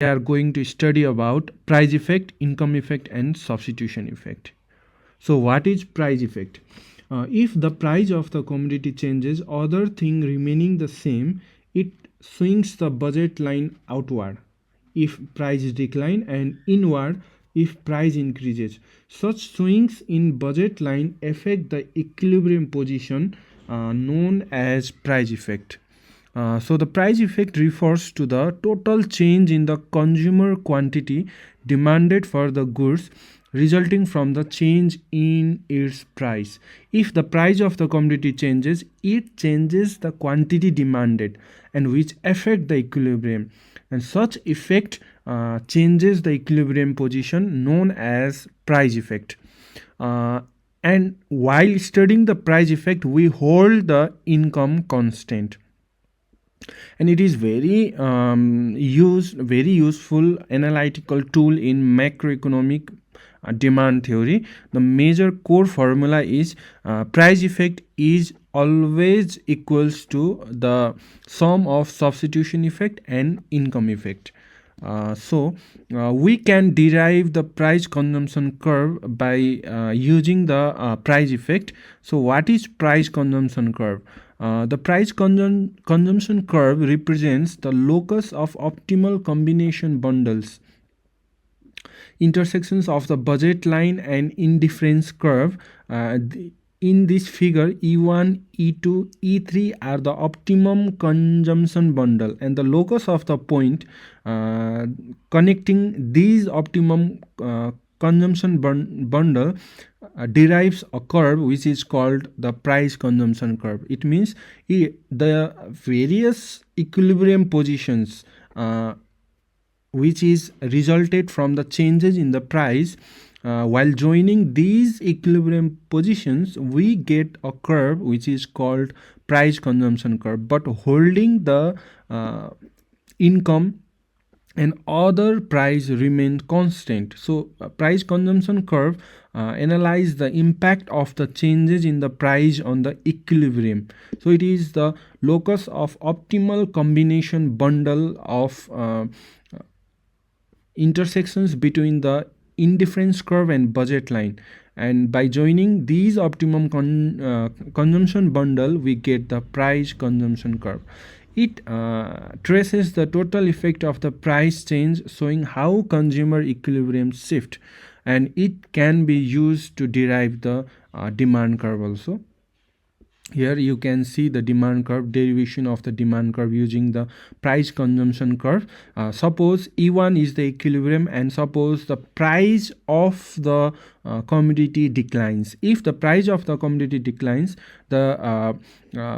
we are going to study about price effect, income effect, and substitution effect. So what is price effect? If the price of the commodity changes, other thing remaining the same, it swings the budget line outward if price decline and inward if price increases. Such swings in budget line affect the equilibrium position known as price effect. So the price effect refers to the total change in the consumer quantity demanded for the goods resulting from the change in its price. If the price of the commodity changes, it changes the quantity demanded and which affect the equilibrium. And such effect changes the equilibrium position known as price effect. And while studying the price effect, we hold the income constant, and it is very useful analytical tool in macroeconomic demand theory. The major core formula is price effect is always equals to the sum of substitution effect and income effect. We can derive the price consumption curve by using the price effect. So what is price consumption curve? The price consumption curve represents the locus of optimal combination bundles, intersections of the budget line and indifference curve. In this figure, E1, E2, E3 are the optimum consumption bundle, and the locus of the point connecting these optimum consumption bundle derives a curve which is called the price consumption curve. It means the various equilibrium positions which is resulted from the changes in the price. While joining these equilibrium positions, we get a curve which is called price consumption curve, but holding the income and other price remain constant. So price consumption curve analyze the impact of the changes in the price on the equilibrium. So it is the locus of optimal combination bundle of intersections between the indifference curve and budget line, and by joining these optimum consumption bundle, we get the price consumption curve. It traces the total effect of the price change, showing how consumer equilibrium shift, and it can be used to derive the demand curve also. Here you can see the demand curve, derivation of the demand curve using the price consumption curve. Suppose E1 is the equilibrium, and suppose the price of the commodity declines. If the price of the commodity declines, the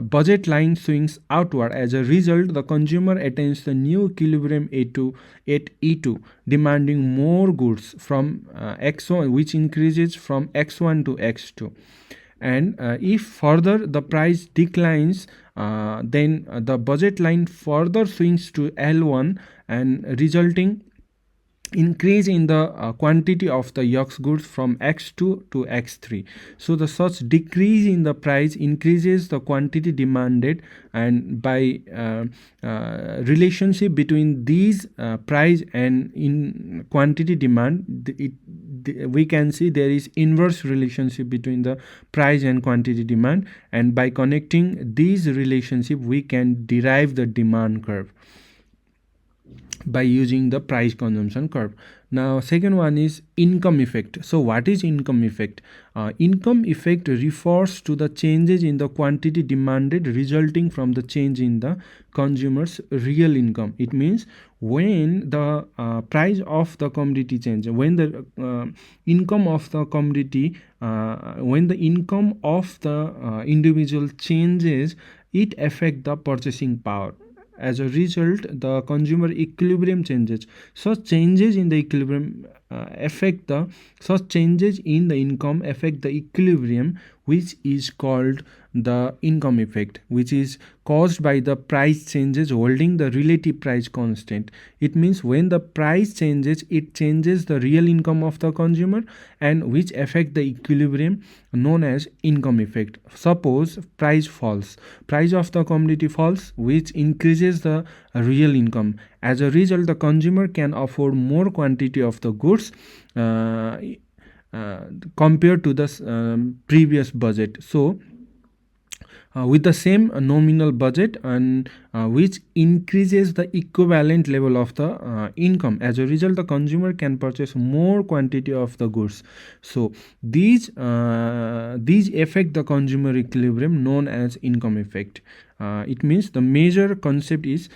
budget line swings outward. As a result, the consumer attains the new equilibrium at E2, demanding more goods from X1, which increases from X1 to X2. And if further the price declines, then the budget line further swings to L1, and resulting increase in the quantity of the X goods from X2 to X3. So the such decrease in the price increases the quantity demanded, and by relationship between these price and in quantity demand, we can see there is inverse relationship between the price and quantity demand, and by connecting these relationship, we can derive the demand curve by using the price consumption curve. Now second one is income effect. So what is income effect? Income effect refers to the changes in the quantity demanded resulting from the change in the consumer's real income. It means when the price of the commodity changes, when the income of the commodity, when the income of the individual changes, it affects the purchasing power. As a result, the consumer equilibrium changes. Such changes in the equilibrium such changes in the income affect the equilibrium, which is called the income effect, which is caused by the price changes holding the relative price constant. It means when the price changes, it changes the real income of the consumer, and which affect the equilibrium, known as income effect. Suppose price falls, price of the commodity falls, which increases the real income. As a result, the consumer can afford more quantity of the goods compared to the previous budget. So with the same nominal budget, and which increases the equivalent level of the income. As a result, the consumer can purchase more quantity of the goods. So these affect the consumer equilibrium, known as income effect. It means the major concept is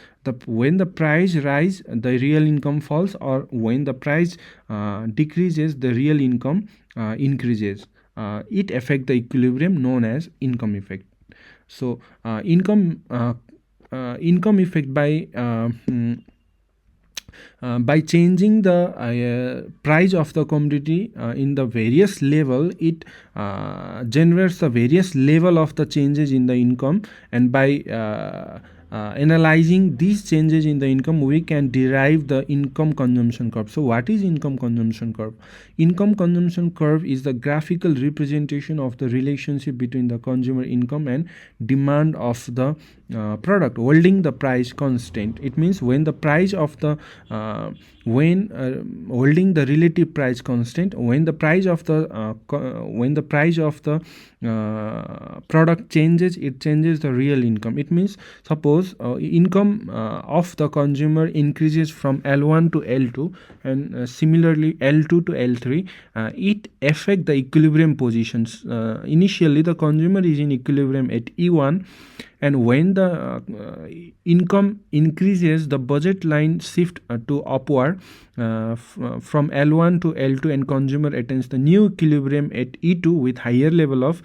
when the price rise, the real income falls, or when the price decreases, the real income increases. It affect the equilibrium, known as income effect. So income effect by changing the price of the commodity in the various level, it generates the various level of the changes in the income, and by analyzing these changes in the income, we can derive the income consumption curve. So what is income consumption curve? Income consumption curve is the graphical representation of the relationship between the consumer income and demand of the product holding the price constant. It means when the price of the holding the relative price constant, when the price of the product changes, it changes the real income. It means suppose income of the consumer increases from L1 to L2, and similarly L2 to L3, it affect the equilibrium positions. Initially the consumer is in equilibrium at E1, and when the income increases, the budget line shift to upward from L1 to L2, and consumer attains the new equilibrium at E2 with higher level of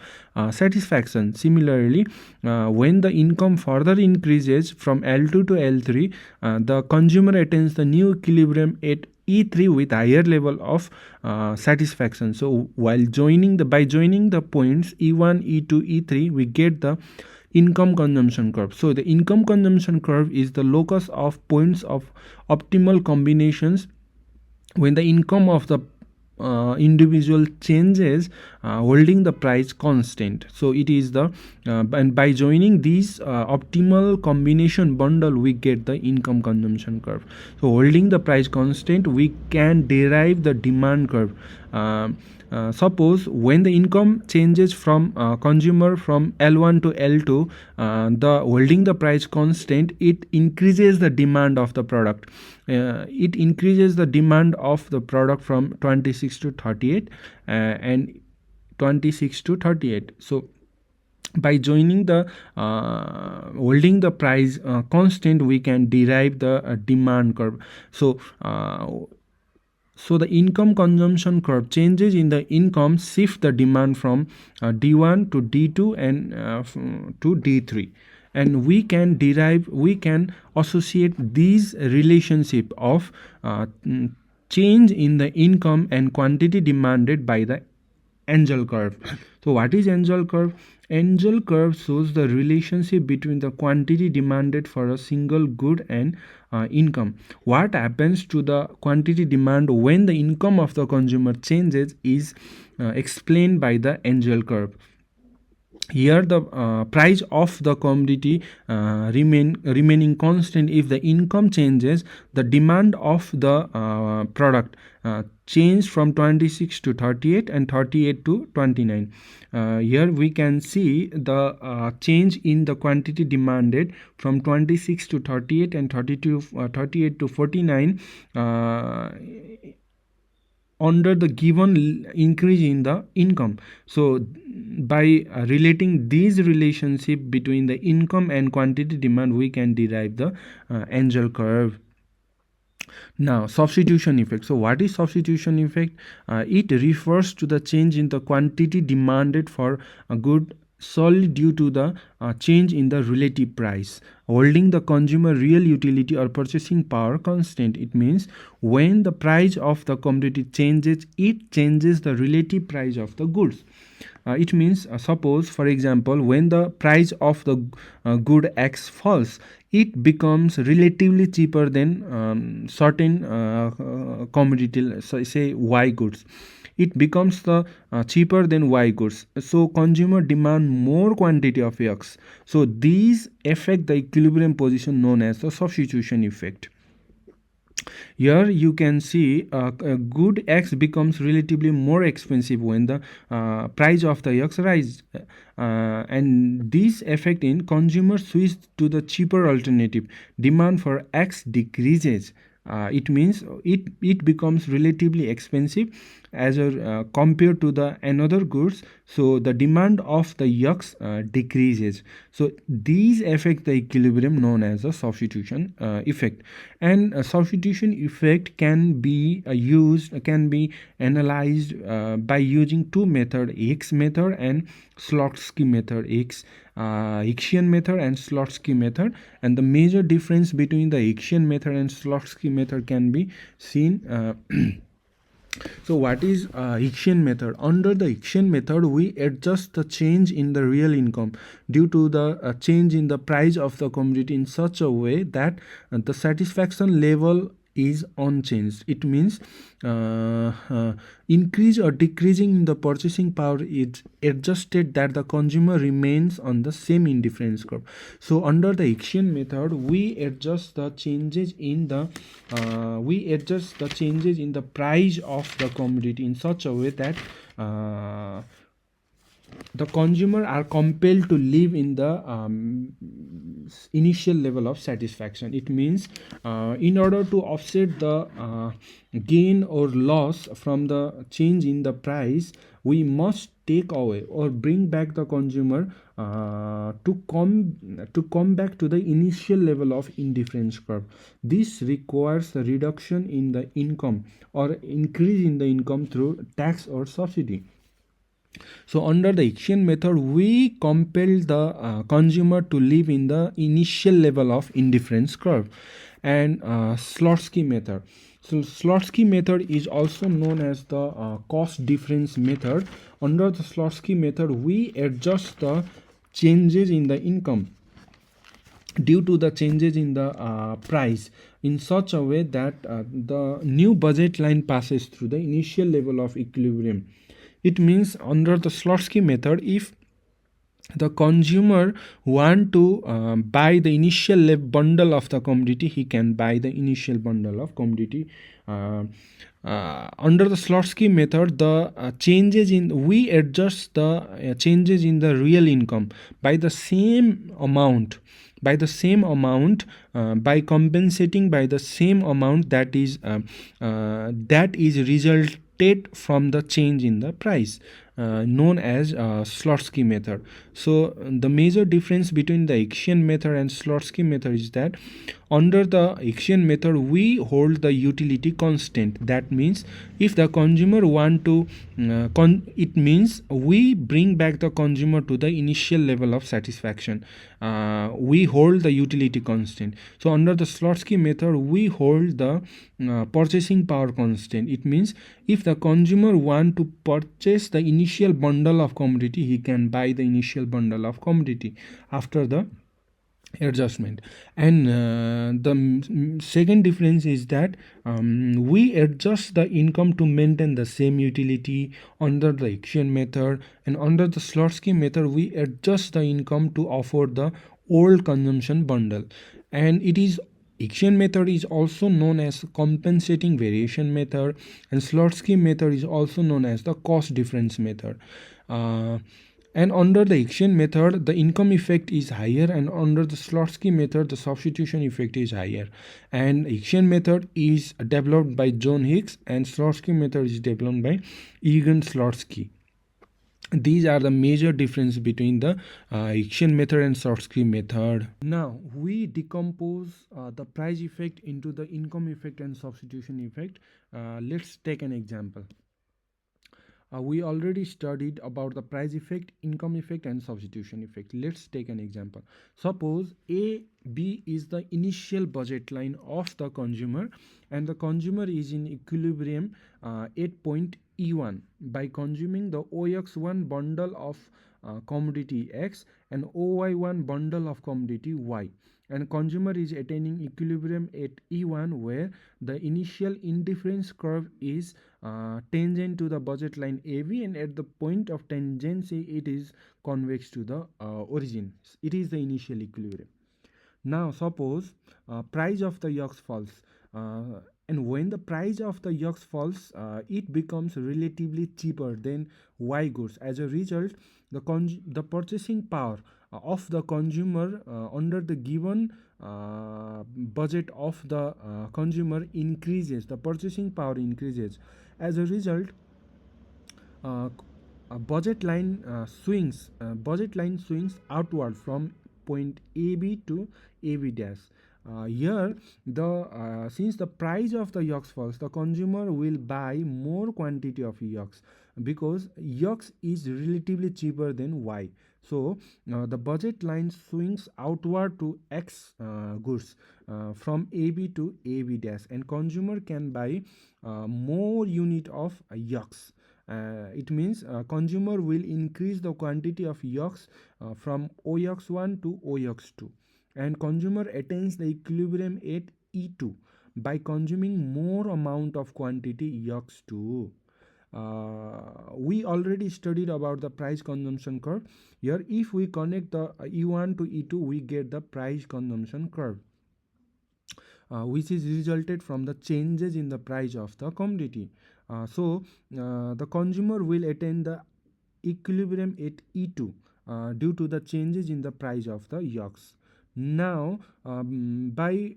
satisfaction. Similarly, when the income further increases from L2 to L3, the consumer attains the new equilibrium at E3 with higher level of satisfaction. So by joining the points E1, E2, E3, we get the income consumption curve. So the income consumption curve is the locus of points of optimal combinations when the income of the individual changes holding the price constant. So it is the and by joining these optimal combination bundle, we get the income consumption curve. So holding the price constant, we can derive the demand curve. Suppose when the income changes from consumer from L1 to L2, the holding the price constant, it increases the demand of the product. It increases the demand of the product from 26 to 38 and 26 to 38. So by joining the holding the price constant, we can derive the demand curve. So the income consumption curve, changes in the income shift the demand from D1 to D2 and to D3. And we can associate these relationship of change in the income and quantity demanded by the angel curve. So what is angel curve? Angel curve shows the relationship between the quantity demanded for a single good and income. What happens to the quantity demand when the income of the consumer changes is explained by the angel curve. Here the price of the commodity remaining constant. If the income changes, the demand of the product change from 26 to 38 and 38 to 29. Here we can see the change in the quantity demanded from 26 to 38 and 38 to 49 under the given increase in the income. So by relating these relationship between the income and quantity demand, we can derive the angel curve. Now, substitution effect. So what is substitution effect? It refers to the change in the quantity demanded for a good solely due to the change in the relative price. Holding the consumer real utility or purchasing power constant, it means when the price of the commodity changes, it changes the relative price of the goods. It means, suppose for example, when the price of the good X falls, it becomes relatively cheaper than certain commodity, so say Y goods. It becomes the cheaper than Y goods, so consumer demand more quantity of X. So these affect the equilibrium position known as the substitution effect. Here you can see a good X becomes relatively more expensive when the price of the X rise, and this effect in consumers switch to the cheaper alternative. Demand for X decreases. It means it becomes relatively expensive as compared to the another goods, so the demand of the X decreases. So these affect the equilibrium known as the substitution effect. And substitution effect can be analyzed by using two methods, Hicks method and Slotsky method. Hicksian method and Slotsky method, and the major difference between the Hicksian method and Slotsky method can be seen. So what is Hicksian method? Under the Hicksian method, we adjust the change in the real income due to the change in the price of the commodity in such a way that the satisfaction level is unchanged. It means increase or decreasing in the purchasing power is adjusted that the consumer remains on the same indifference curve. So under the Hicksian method, we adjust the changes in the price of the commodity in such a way that the consumer are compelled to live in the initial level of satisfaction. It means in order to offset the gain or loss from the change in the price, we must take away or bring back the consumer to come back to the initial level of indifference curve. This requires a reduction in the income or increase in the income through tax or subsidy. So under the Hicksian method, we compel the consumer to live in the initial level of indifference curve. And Slotsky method. So Slotsky method is also known as the cost difference method. Under the Slotsky method, we adjust the changes in the income due to the changes in the price in such a way that the new budget line passes through the initial level of equilibrium. It means under the Slotsky method, if the consumer want to buy the initial bundle of the commodity, he can buy the initial bundle of commodity. Under the Slotsky method, the we adjust the changes in the real income by the same amount by compensating by the same amount that is resulted from the change in the price, known as Slotsky method. So the major difference between the Hicksian method and Slotsky method is that under the Hicksian method, we hold the utility constant. That means if the consumer want to it means we bring back the consumer to the initial level of satisfaction. We hold the utility constant. So under the Slotsky method, we hold the purchasing power constant. It means if the consumer want to purchase the initial bundle of commodity, he can buy the initial bundle of commodity after the adjustment. And the second difference is that we adjust the income to maintain the same utility under the Hicksian method, and under the Slotsky method, we adjust the income to offer the old consumption bundle. And it is Hicksian method is also known as compensating variation method, and Slotsky method is also known as the cost difference method. And under the Hicksian method, the income effect is higher, and under the Slotsky method, the substitution effect is higher. And Hicksian method is developed by John Hicks, and Slotsky method is developed by Egon Slotsky. These are the major difference between the Hicksian method and Slotsky method. Now we decompose the price effect into the income effect and substitution effect. Let's take an example. We already studied about the price effect, income effect, and substitution effect. Let's take an example. Suppose A, B is the initial budget line of the consumer, and the consumer is in equilibrium at point E1 by consuming the OX1 bundle of commodity X and OY1 bundle of commodity Y, and consumer is attaining equilibrium at E1 where the initial indifference curve is tangent to the budget line AB, and at the point of tangency it is convex to the origin. It is the initial equilibrium. Now suppose price of the yolks falls, and when the price of the yolks falls, it becomes relatively cheaper than Y goods. As a result, the purchasing power of the consumer under the given budget of the consumer increases. The purchasing power increases. As a result, uh, budget line swings outward from point AB to AB dash. Here the since the price of the yolks falls, the consumer will buy more quantity of yolks because yolks is relatively cheaper than Y. So the budget line swings outward to X goods from AB to AB dash, and consumer can buy more unit of yolks. It means consumer will increase the quantity of yolks from OX1 to OX2, and consumer attains the equilibrium at E2 by consuming more amount of quantity yolks too. We already studied about the price consumption curve. Here if we connect the E1 to E2, we get the price consumption curve, which is resulted from the changes in the price of the commodity. The consumer will attain the equilibrium at E2 due to the changes in the price of the yolks. Now, by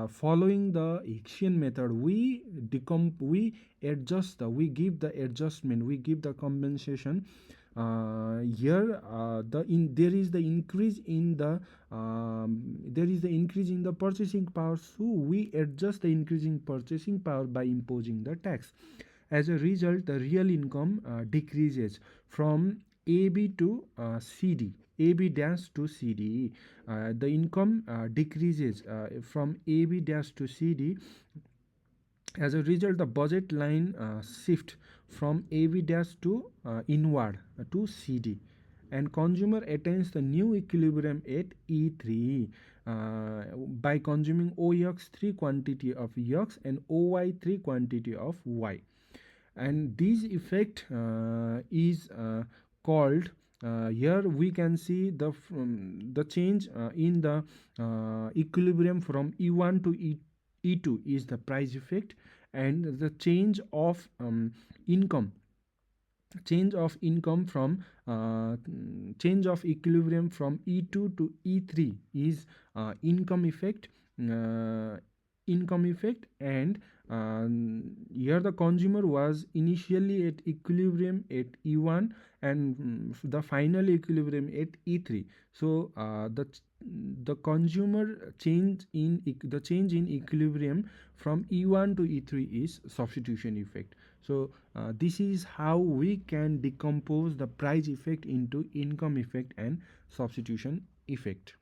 following the Hicksian method, we give the adjustment, we give the compensation. Here, there is the increase in the purchasing power, so we adjust the increasing purchasing power by imposing the tax. As a result, the real income decreases from AB to CD, AB dash to CD. The income decreases from AB dash to CD. As a result, the budget line shift from AB dash to inward to CD, and consumer attains the new equilibrium at E3 by consuming OX3 quantity of yolks and OY3 quantity of Y. And this effect is called, here we can see the change in the equilibrium from E1 to E2 is the price effect, and the income change of income from change of equilibrium from E2 to E3 is income effect. And here the consumer was initially at equilibrium at E1 and the final equilibrium at E3. So the consumer change in equilibrium from E1 to E3 is substitution effect. So this is how we can decompose the price effect into income effect and substitution effect.